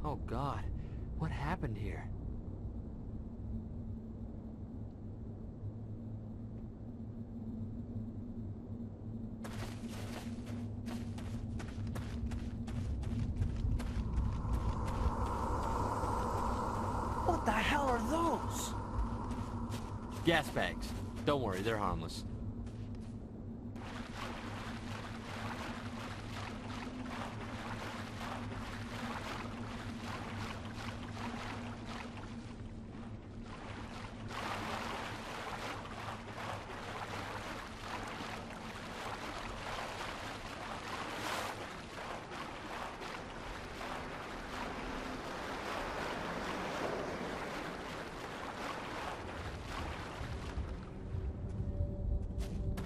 Oh God, what happened here? What the hell are those? Gas bags. Don't worry, they're harmless.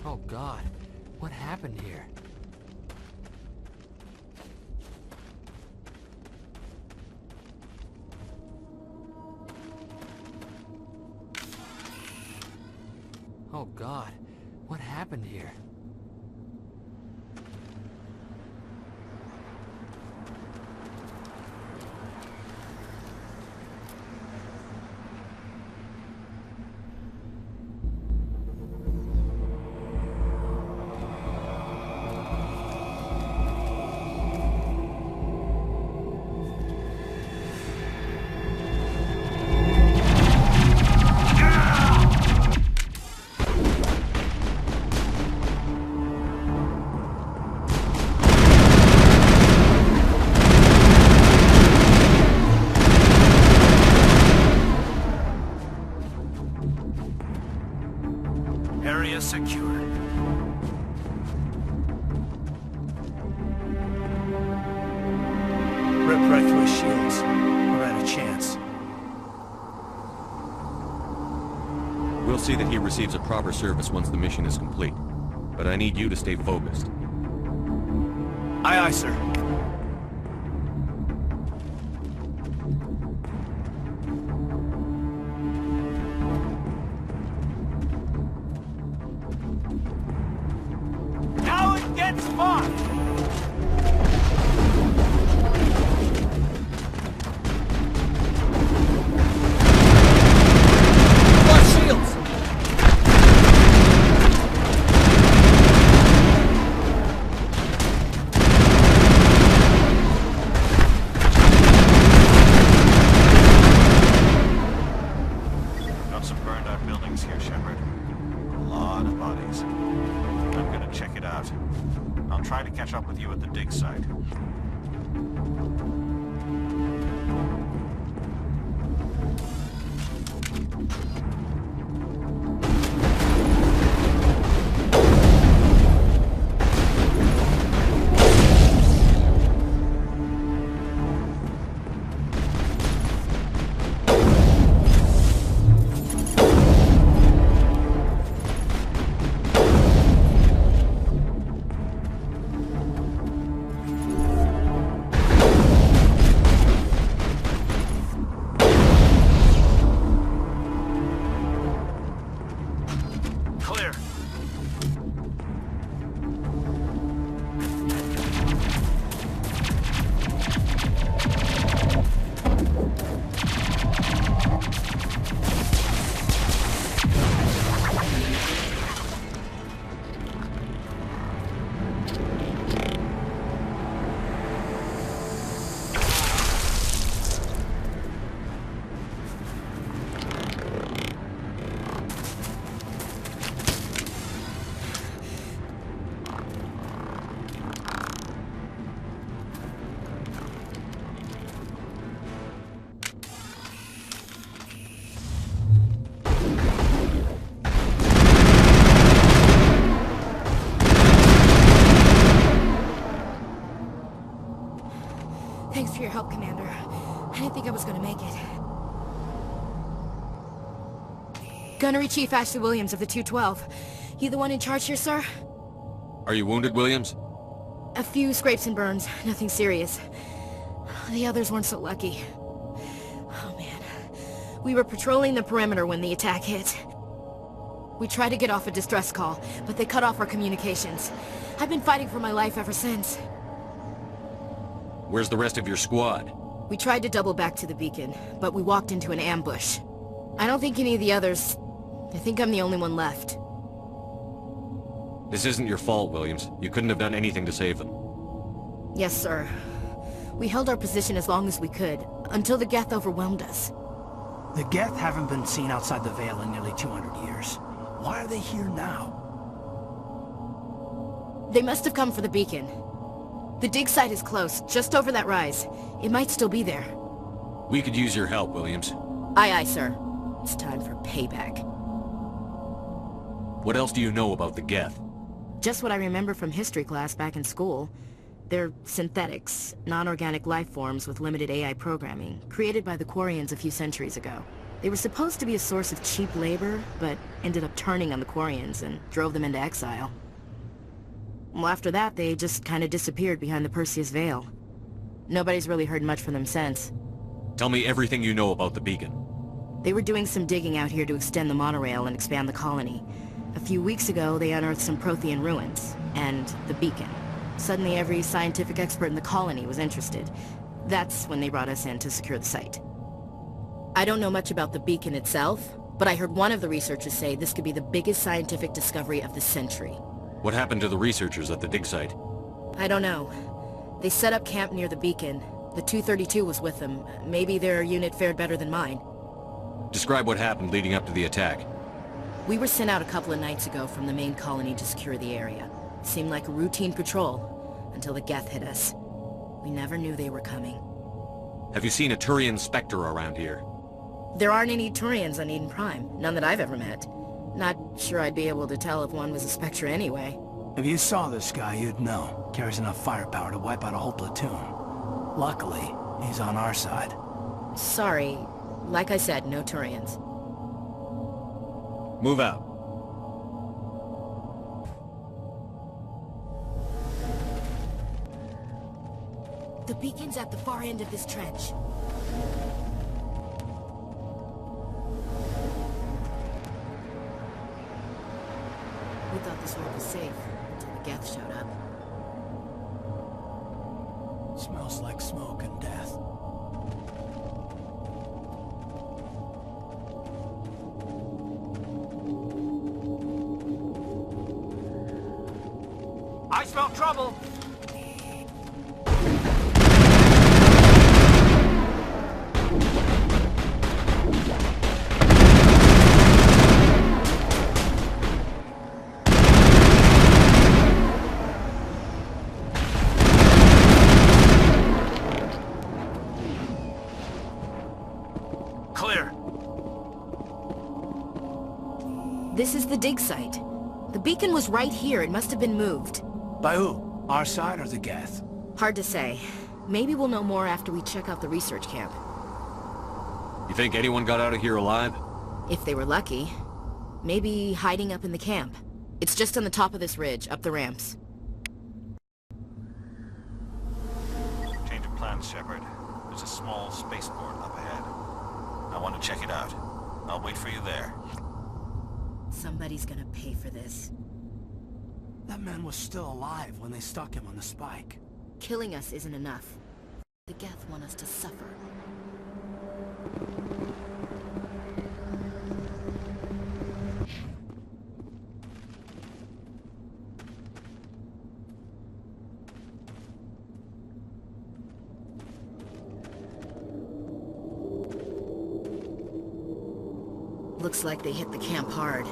Oh God, what happened here? Oh God, what happened here? Area secured. Rip right through his shields. We're at a chance. We'll see that he receives a proper service once the mission is complete. But I need you to stay focused. Aye, aye, sir. Now it gets fun! I'll try to catch up with you at the dig site. Thanks for your help, Commander. I didn't think I was gonna make it. Gunnery Chief Ashley Williams of the 212. You the one in charge here, sir? Are you wounded, Williams? A few scrapes and burns, nothing serious. The others weren't so lucky. Oh man. We were patrolling the perimeter when the attack hit. We tried to get off a distress call, but they cut off our communications. I've been fighting for my life ever since. Where's the rest of your squad? We tried to double back to the beacon, but we walked into an ambush. I don't think any of the others... I think I'm the only one left. This isn't your fault, Williams. You couldn't have done anything to save them. Yes, sir. We held our position as long as we could, until the Geth overwhelmed us. The Geth haven't been seen outside the Veil in nearly 200 years. Why are they here now? They must have come for the beacon. The dig site is close, just over that rise. It might still be there. We could use your help, Williams. Aye, aye, sir. It's time for payback. What else do you know about the Geth? Just what I remember from history class back in school. They're synthetics, non-organic life forms with limited AI programming, created by the Quarians a few centuries ago. They were supposed to be a source of cheap labor, but ended up turning on the Quarians and drove them into exile. Well, after that, they just kind of disappeared behind the Perseus Veil. Nobody's really heard much from them since. Tell me everything you know about the beacon. They were doing some digging out here to extend the monorail and expand the colony. A few weeks ago, they unearthed some Prothean ruins, and the beacon. Suddenly, every scientific expert in the colony was interested. That's when they brought us in to secure the site. I don't know much about the beacon itself, but I heard one of the researchers say this could be the biggest scientific discovery of the century. What happened to the researchers at the dig site? I don't know. They set up camp near the beacon. The 232 was with them. Maybe their unit fared better than mine. Describe what happened leading up to the attack. We were sent out a couple of nights ago from the main colony to secure the area. Seemed like a routine patrol, until the Geth hit us. We never knew they were coming. Have you seen a Turian Spectre around here? There aren't any Turians on Eden Prime. None that I've ever met. Not sure I'd be able to tell if one was a Spectre anyway. If you saw this guy, you'd know. Carries enough firepower to wipe out a whole platoon. Luckily, he's on our side. Sorry. Like I said, no Turians. Move out. The beacon's at the far end of this trench. We thought this world was safe until the Geth showed up. Smells like smoke and death. I smell trouble! Clear. This is the dig site. The beacon was right here. It must have been moved. By who? Our side or the Geth? Hard to say. Maybe we'll know more after we check out the research camp. You think anyone got out of here alive? If they were lucky. Maybe hiding up in the camp. It's just on the top of this ridge, up the ramps. Change of plans, Shepard. There's a small spaceport up ahead. I want to check it out. I'll wait for you there. Somebody's gonna pay for this. That man was still alive when they stuck him on the spike. Killing us isn't enough. The Geth want us to suffer. Looks like they hit the camp hard.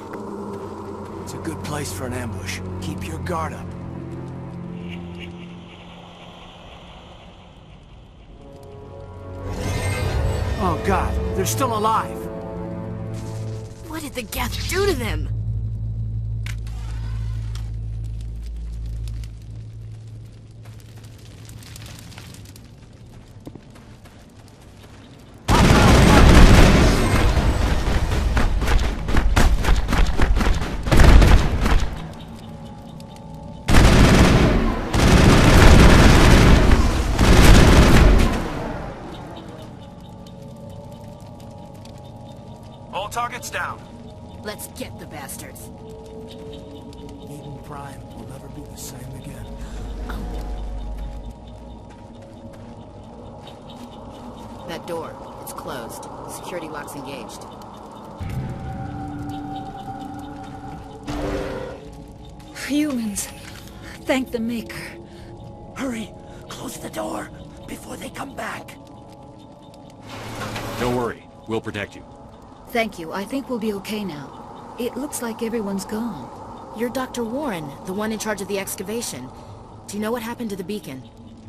It's a good place for an ambush. Keep your guard up. Oh God, they're still alive! What did the Geth do to them? All targets down. Let's get the bastards. Eden Prime will never be the same again. door. It's closed. Security lock's engaged. Humans. Thank the Maker. Hurry! Close the door before they come back. Don't worry. We'll protect you. Thank you. I think we'll be okay now. It looks like everyone's gone. You're Dr. Warren, the one in charge of the excavation. Do you know what happened to the beacon?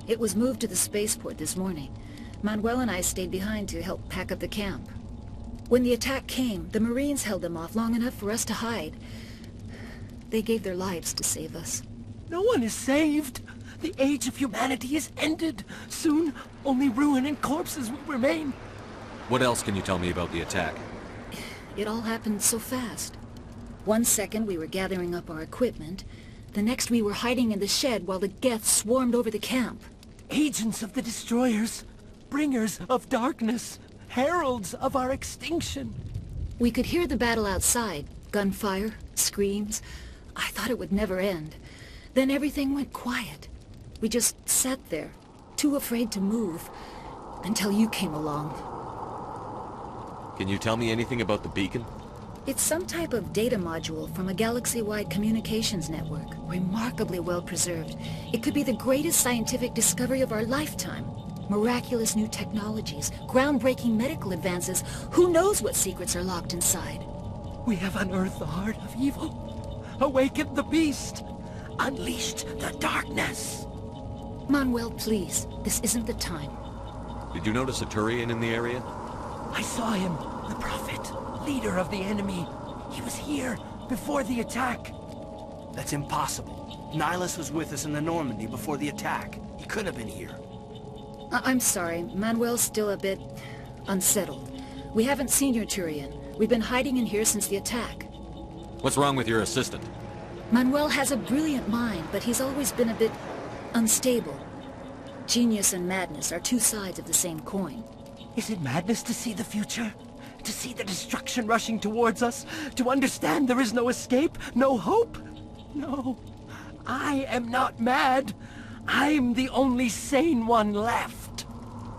It was moved to the spaceport this morning. Manuel and I stayed behind to help pack up the camp. When the attack came, the Marines held them off long enough for us to hide. They gave their lives to save us. No one is saved. The age of humanity is ended. Soon, only ruin and corpses will remain. What else can you tell me about the attack? It all happened so fast. 1 second we were gathering up our equipment. The next we were hiding in the shed while the Geth swarmed over the camp. Agents of the destroyers, bringers of darkness, heralds of our extinction. We could hear the battle outside. Gunfire, screams. I thought it would never end. Then everything went quiet. We just sat there, too afraid to move, until you came along. Can you tell me anything about the beacon? It's some type of data module from a galaxy-wide communications network, remarkably well preserved. It could be the greatest scientific discovery of our lifetime. Miraculous new technologies, groundbreaking medical advances. Who knows what secrets are locked inside? We have unearthed the heart of evil, awakened the beast, unleashed the darkness. Manuel, please. This isn't the time. Did you notice a Turian in the area? I saw him, the prophet, leader of the enemy. He was here before the attack. That's impossible. Nihilus was with us in the Normandy before the attack. He could have been here. I'm sorry. Manuel's still a bit unsettled. We haven't seen your Turian. We've been hiding in here since the attack. What's wrong with your assistant? Manuel has a brilliant mind, but he's always been a bit unstable. Genius and madness are two sides of the same coin. Is it madness to see the future? To see the destruction rushing towards us? To understand there is no escape? No hope? No. I am not mad. I'm the only sane one left.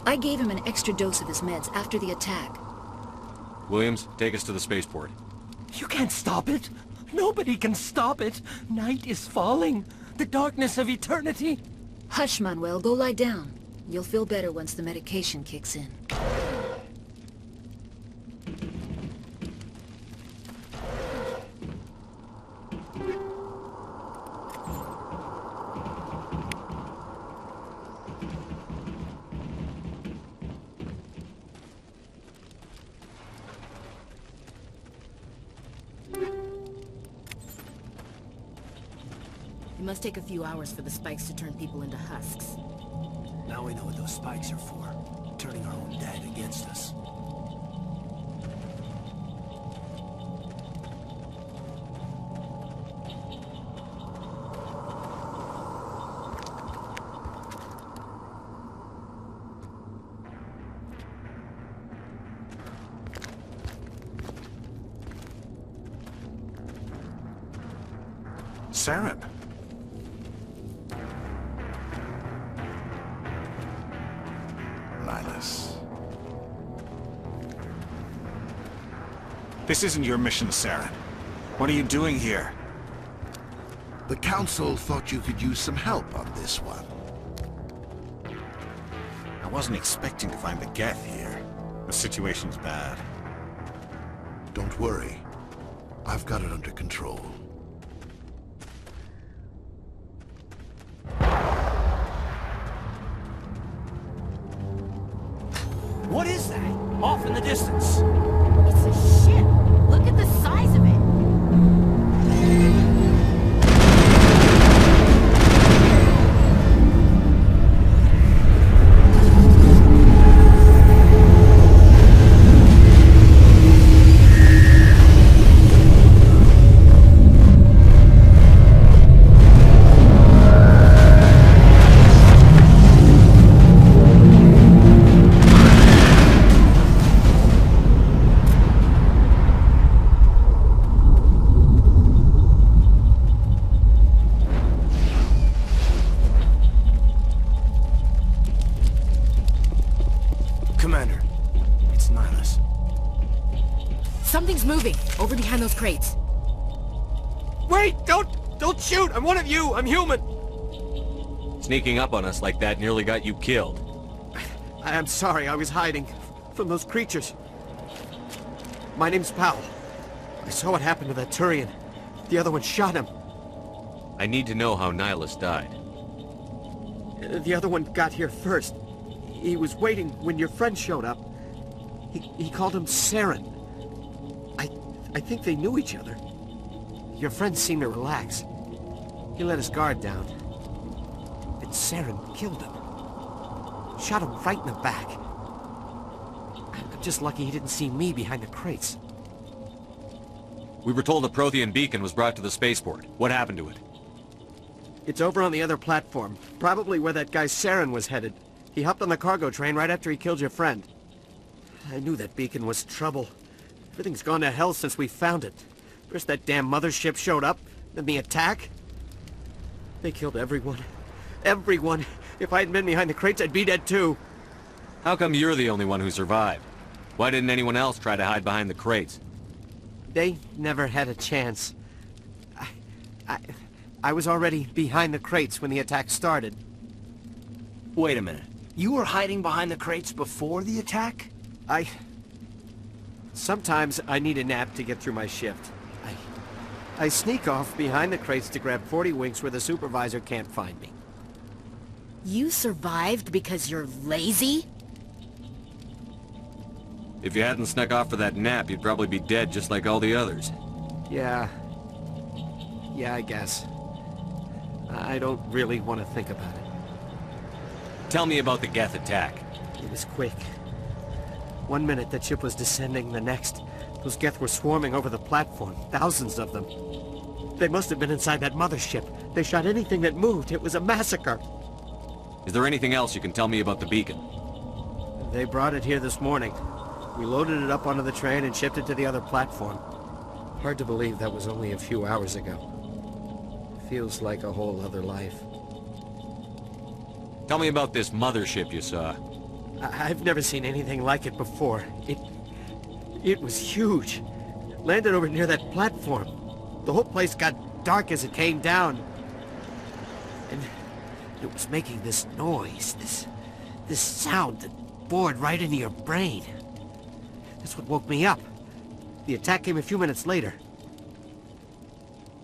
I gave him an extra dose of his meds after the attack. Williams, take us to the spaceport. You can't stop it. Nobody can stop it. Night is falling. The darkness of eternity. Hush, Manuel. Go lie down. You'll feel better once the medication kicks in. It must take a few hours for the spikes to turn people into husks. Now we know what those spikes are for. Turning our own dead against us. Saren. Nihilus. This isn't your mission, Saren. What are you doing here? The Council thought you could use some help on this one. I wasn't expecting to find the Geth here. The situation's bad. Don't worry. I've got it under control. What is that? Off in the distance. It's a ship. Look at the size of it. Commander, Nihilus. Something's moving, over behind those crates. Wait! Don't shoot! I'm one of you! I'm human! Sneaking up on us like that nearly got you killed. I'm sorry, I was hiding from those creatures. My name's Powell. I saw what happened to that Turian. The other one shot him. I need to know how Nihilus died. The other one got here first. He was waiting when your friend showed up. He called him Saren. I think they knew each other. Your friend seemed to relax. He let his guard down. But Saren killed him. Shot him right in the back. I'm just lucky he didn't see me behind the crates. We were told the Prothean beacon was brought to the spaceport. What happened to it? It's over on the other platform. Probably where that guy Saren was headed. He hopped on the cargo train right after he killed your friend. I knew that beacon was trouble. Everything's gone to hell since we found it. First that damn mothership showed up, then the attack. They killed everyone. Everyone! If I hadn't been behind the crates, I'd be dead too. How come you're the only one who survived? Why didn't anyone else try to hide behind the crates? They never had a chance. I was already behind the crates when the attack started. Wait a minute. You were hiding behind the crates before the attack? Sometimes I need a nap to get through my shift. I sneak off behind the crates to grab 40 winks where the supervisor can't find me. You survived because you're lazy? If you hadn't snuck off for that nap, you'd probably be dead just like all the others. Yeah, I guess. I don't really want to think about it. Tell me about the Geth attack. It was quick. 1 minute the ship was descending, the next, those Geth were swarming over the platform, thousands of them. They must have been inside that mothership. They shot anything that moved. It was a massacre. Is there anything else you can tell me about the beacon? They brought it here this morning. We loaded it up onto the train and shipped it to the other platform. Hard to believe that was only a few hours ago. Feels like a whole other life. Tell me about this mothership you saw. I've never seen anything like it before. It was huge. Landed over near that platform. The whole place got dark as it came down. And it was making this noise, this sound that bored right into your brain. That's what woke me up. The attack came a few minutes later.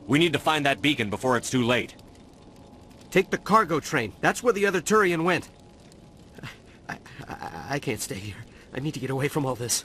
We need to find that beacon before it's too late. Take the cargo train. That's where the other Turian went. I can't stay here. I need to get away from all this.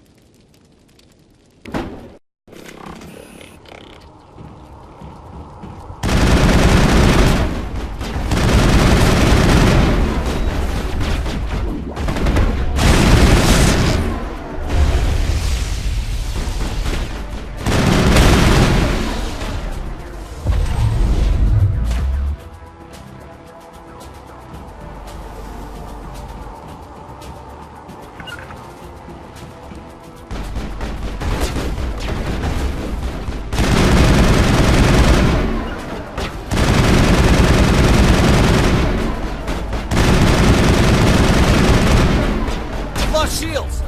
Shields!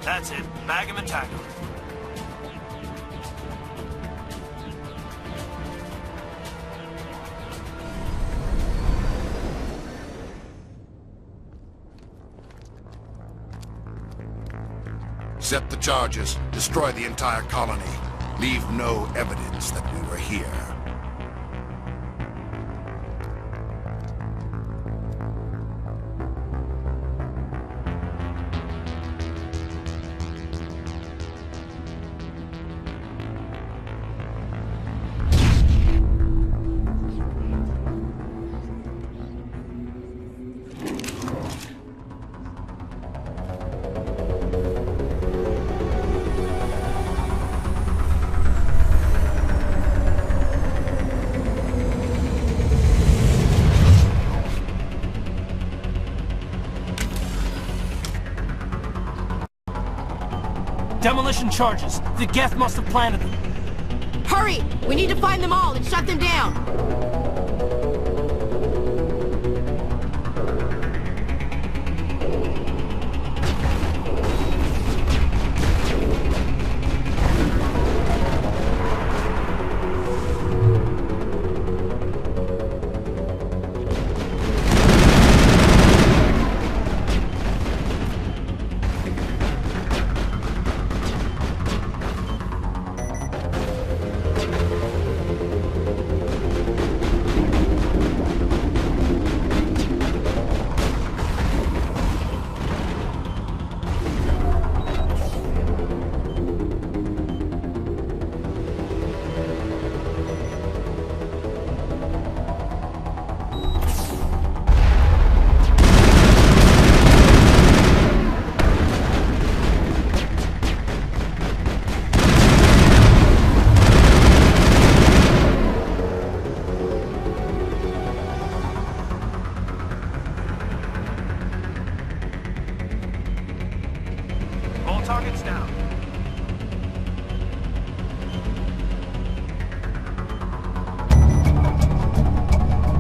That's it. Bag him and tag him. Set the charges. Destroy the entire colony. Leave no evidence that we were here. Demolition charges. The Geth must have planted them. Hurry! We need to find them all and shut them down! Targets down.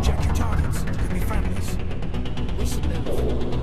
Check your targets. Could be friendlies. We should move.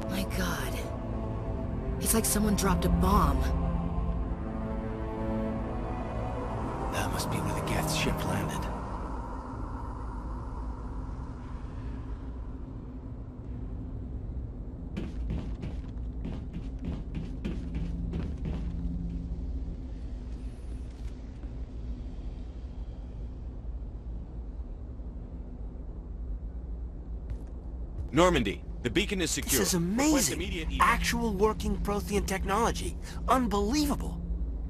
My God. It's like someone dropped a bomb. That must be where the Geth ship landed. Normandy, the beacon is secure. This is Request amazing. immediate evac. Actual working Prothean technology. Unbelievable.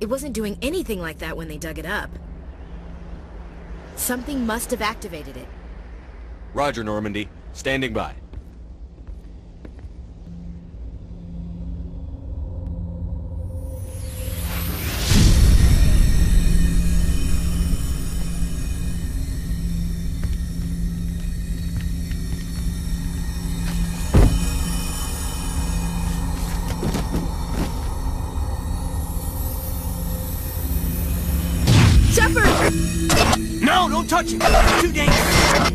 It wasn't doing anything like that when they dug it up. Something must have activated it. Roger, Normandy. Standing by. No, don't touch it! It's too dangerous!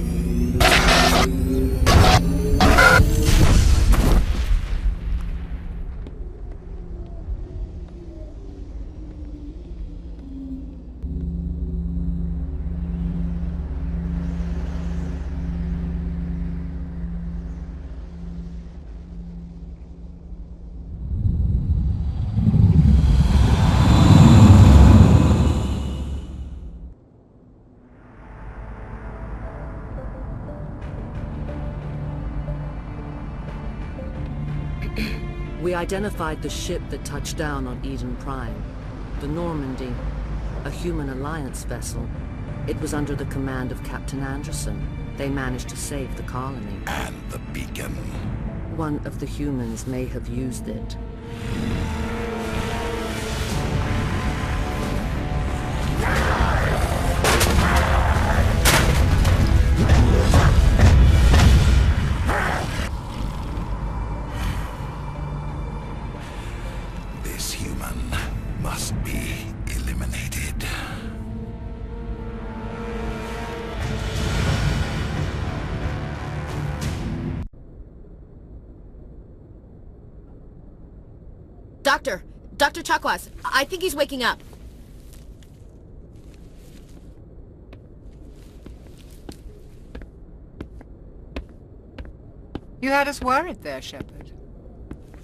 We identified the ship that touched down on Eden Prime. The Normandy. A human alliance vessel. It was under the command of Captain Anderson. They managed to save the colony. And the beacon. One of the humans may have used it. This human must be eliminated. Dr. Chakwas, I think he's waking up. You had us worried there, Shepard.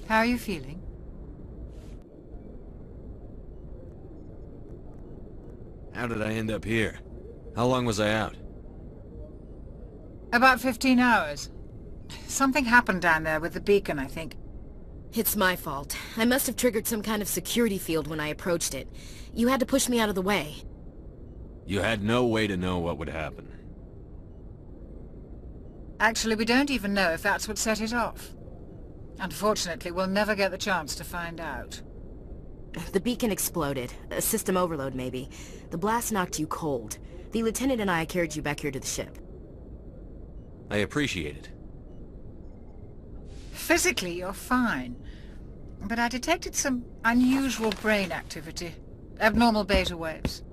How are you feeling? How did I end up here? How long was I out? About 15 hours. Something happened down there with the beacon, I think. It's my fault. I must have triggered some kind of security field when I approached it. You had to push me out of the way. You had no way to know what would happen. Actually, we don't even know if that's what set it off. Unfortunately, we'll never get the chance to find out. The beacon exploded. A system overload, maybe. The blast knocked you cold. The lieutenant and I carried you back here to the ship. I appreciate it. Physically, you're fine. But I detected some unusual brain activity. Abnormal beta waves.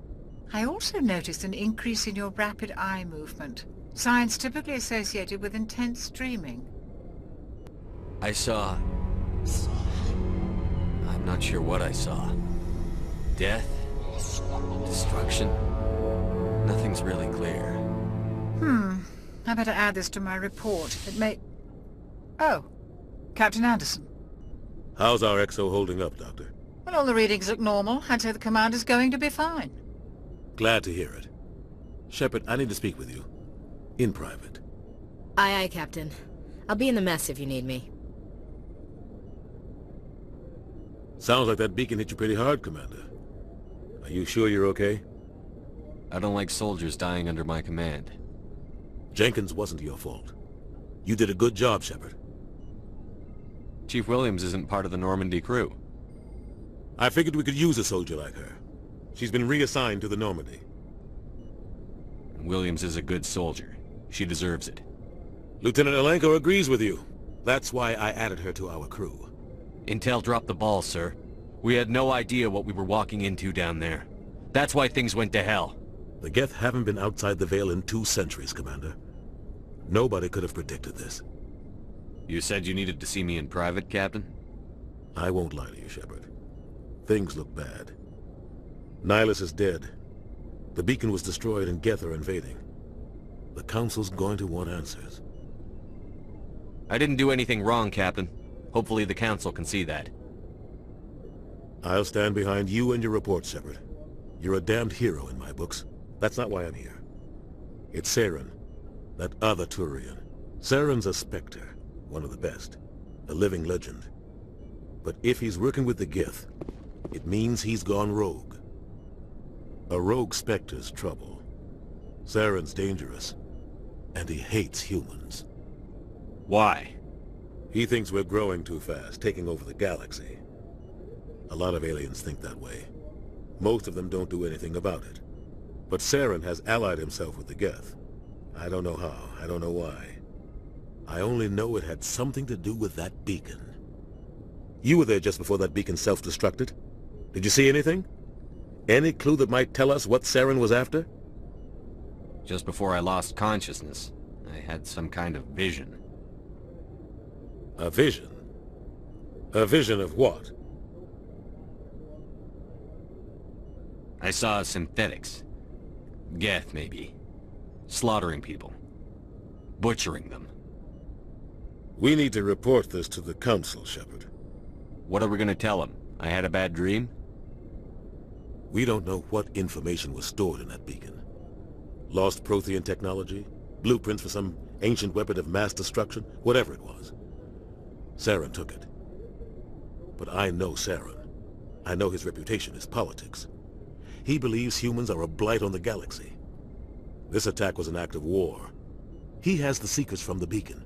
I also noticed an increase in your rapid eye movement. Signs typically associated with intense dreaming. I saw... I'm not sure what I saw. Death? Destruction? Nothing's really clear. I better add this to my report. It may... Oh. Captain Anderson. How's our XO holding up, Doctor? Well, all the readings look normal. I'd say the commander's going to be fine. Glad to hear it. Shepard, I need to speak with you. In private. Aye, Captain. I'll be in the mess if you need me. Sounds like that beacon hit you pretty hard, Commander. Are you sure you're okay? I don't like soldiers dying under my command. Jenkins wasn't your fault. You did a good job, Shepard. Chief Williams isn't part of the Normandy crew. I figured we could use a soldier like her. She's been reassigned to the Normandy. Williams is a good soldier. She deserves it. Lieutenant Alenko agrees with you. That's why I added her to our crew. Intel dropped the ball, sir. We had no idea what we were walking into down there. That's why things went to hell. The Geth haven't been outside the Veil in 2 centuries, Commander. Nobody could have predicted this. You said you needed to see me in private, Captain? I won't lie to you, Shepard. Things look bad. Nihilus is dead. The beacon was destroyed and Geth are invading. The Council's going to want answers. I didn't do anything wrong, Captain. Hopefully the Council can see that. I'll stand behind you and your report, Shepard. You're a damned hero in my books. That's not why I'm here. It's Saren, that other Turian. Saren's a Spectre, one of the best. A living legend. But if he's working with the Geth, it means he's gone rogue. A rogue Spectre's trouble. Saren's dangerous, and he hates humans. Why? He thinks we're growing too fast, taking over the galaxy. A lot of aliens think that way. Most of them don't do anything about it. But Saren has allied himself with the Geth. I don't know how, I don't know why. I only know it had something to do with that beacon. You were there just before that beacon self-destructed. Did you see anything? Any clue that might tell us what Saren was after? Just before I lost consciousness, I had some kind of vision. A vision? A vision of what? I saw synthetics. Geth, maybe. Slaughtering people. Butchering them. We need to report this to the Council, Shepard. What are we gonna tell them? I had a bad dream? We don't know what information was stored in that beacon. Lost Prothean technology? Blueprints for some ancient weapon of mass destruction? Whatever it was. Saren took it. But I know Saren. I know his reputation is politics. He believes humans are a blight on the galaxy. This attack was an act of war. He has the secrets from the beacon.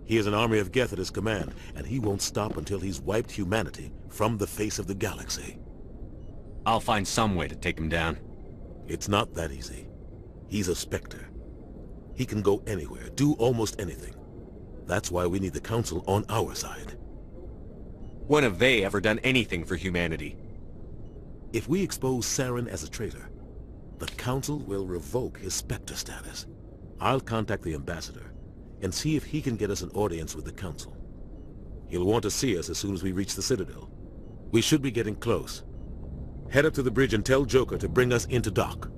He has an army of Geth at his command, and he won't stop until he's wiped humanity from the face of the galaxy. I'll find some way to take him down. It's not that easy. He's a Spectre. He can go anywhere, do almost anything. That's why we need the Council on our side. When have they ever done anything for humanity? If we expose Saren as a traitor, the Council will revoke his Spectre status. I'll contact the Ambassador and see if he can get us an audience with the Council. He'll want to see us as soon as we reach the Citadel. We should be getting close. Head up to the bridge and tell Joker to bring us into dock.